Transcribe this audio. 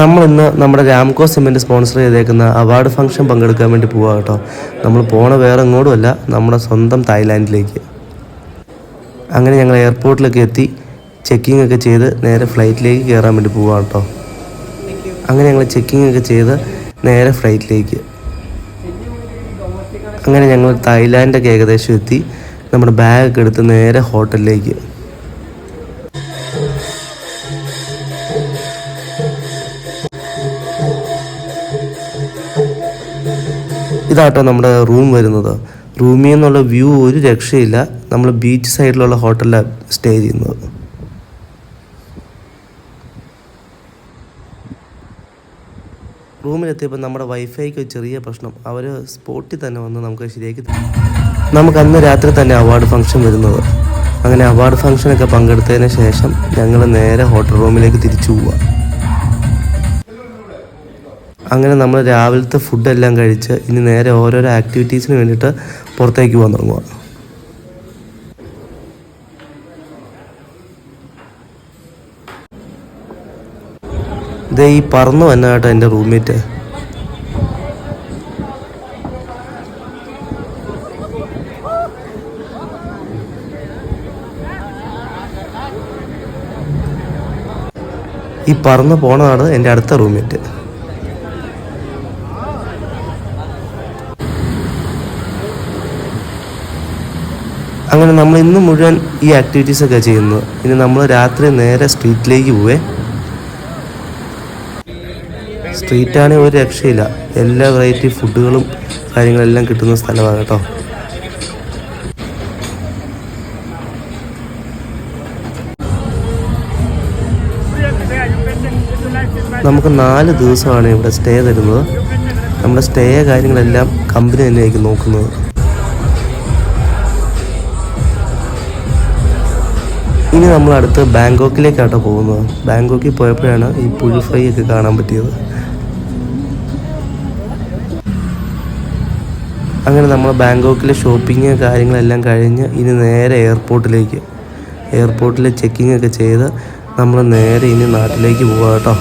നമ്മളിന്ന് നമ്മുടെ Ramco cement sponsor ചെയ്തേക്കുന്ന അവാർഡ് ഫംഗ്ഷൻ പങ്കെടുക്കാൻ വേണ്ടി പോവുക കേട്ടോ. നമ്മൾ പോണ വേറെ എങ്ങോട്ടുമല്ല, നമ്മുടെ സ്വന്തം തായ്ലാൻഡിലേക്ക്. അങ്ങനെ ഞങ്ങൾ എയർപോർട്ടിലൊക്കെ എത്തി ചെക്കിംഗ് ഒക്കെ ചെയ്ത് നേരെ ഫ്ലൈറ്റിലേക്ക് കയറാൻ വേണ്ടി പോവുക കേട്ടോ. അങ്ങനെ ഞങ്ങൾ ചെക്കിംഗ് ഒക്കെ ചെയ്ത് നേരെ ഫ്ലൈറ്റിലേക്ക്. അങ്ങനെ ഞങ്ങൾ തായ്ലാൻഡൊക്കെ ഏകദേശം എത്തി. നമ്മുടെ ബാഗൊക്കെ എടുത്ത് നേരെ ഹോട്ടലിലേക്ക്. ഇതാട്ടോ നമ്മുടെ റൂം വരുന്നത്. റൂമിൽ നിന്നുള്ള വ്യൂ ഒരു രക്ഷയില്ല. നമ്മൾ ബീച്ച് സൈഡിലുള്ള ഹോട്ടലിലാണ് സ്റ്റേ ചെയ്യുന്നത്. റൂമിലെത്തിയപ്പോൾ നമ്മുടെ വൈഫൈക്ക് ചെറിയ പ്രശ്നം. അവർ സ്പോട്ടിൽ തന്നെ വന്ന് നമുക്ക് ശരിയാക്കി തരും. നമുക്ക് അന്ന് രാത്രി തന്നെ അവാർഡ് ഫംഗ്ഷൻ വരുന്നത്. അങ്ങനെ അവാർഡ് ഫംഗ്ഷനൊക്കെ പങ്കെടുത്തതിന് ശേഷം ഞങ്ങൾ നേരെ ഹോട്ടൽ റൂമിലേക്ക് തിരിച്ചു പോവുക. അങ്ങനെ നമ്മൾ രാവിലത്തെ ഫുഡെല്ലാം കഴിച്ച് ഇനി നേരെ ഓരോരോ ആക്ടിവിറ്റീസിന് വേണ്ടിയിട്ട് പുറത്തേക്ക് പോകാൻ തുടങ്ങുക. ഇതേ ഈ പറന്നു വന്ന കേട്ടോ എൻ്റെ റൂംമേറ്റ്. ഈ പറന്നു പോണതാണ് എൻ്റെ അടുത്ത റൂംമേറ്റ്. അങ്ങനെ നമ്മൾ ഇന്ന് മുഴുവൻ ഈ ആക്ടിവിറ്റീസൊക്കെ ചെയ്യുന്നത്. ഇനി നമ്മൾ രാത്രി നേരെ സ്ട്രീറ്റിലേക്ക് പോവേ. സ്ട്രീറ്റാണെങ്കിൽ ഒരു രക്ഷയില്ല. എല്ലാ വെറൈറ്റി ഫുഡുകളും കാര്യങ്ങളെല്ലാം കിട്ടുന്ന സ്ഥലമാണ് കേട്ടോ. നമുക്ക് 4 ദിവസമാണ് ഇവിടെ സ്റ്റേ തരുന്നത്. നമ്മുടെ സ്റ്റേ കാര്യങ്ങളെല്ലാം കമ്പനി തന്നെയായിരിക്കും നോക്കുന്നത്. ഇനി നമ്മൾ അടുത്ത് ബാങ്കോക്കിലേക്കാട്ടോ പോകുന്നത്. ബാങ്കോക്കിൽ പോയപ്പോഴാണ് ഈ പുഴു ഫ്രൈ ഒക്കെ കാണാൻ പറ്റിയത്. അങ്ങനെ നമ്മൾ ബാങ്കോക്കിലെ ഷോപ്പിങ് കാര്യങ്ങളെല്ലാം കഴിഞ്ഞ് ഇനി നേരെ എയർപോർട്ടിൽ ചെക്കിംഗ് ഒക്കെ ചെയ്ത് നമ്മൾ നേരെ ഇനി നാട്ടിലേക്ക് പോകാം കേട്ടോ.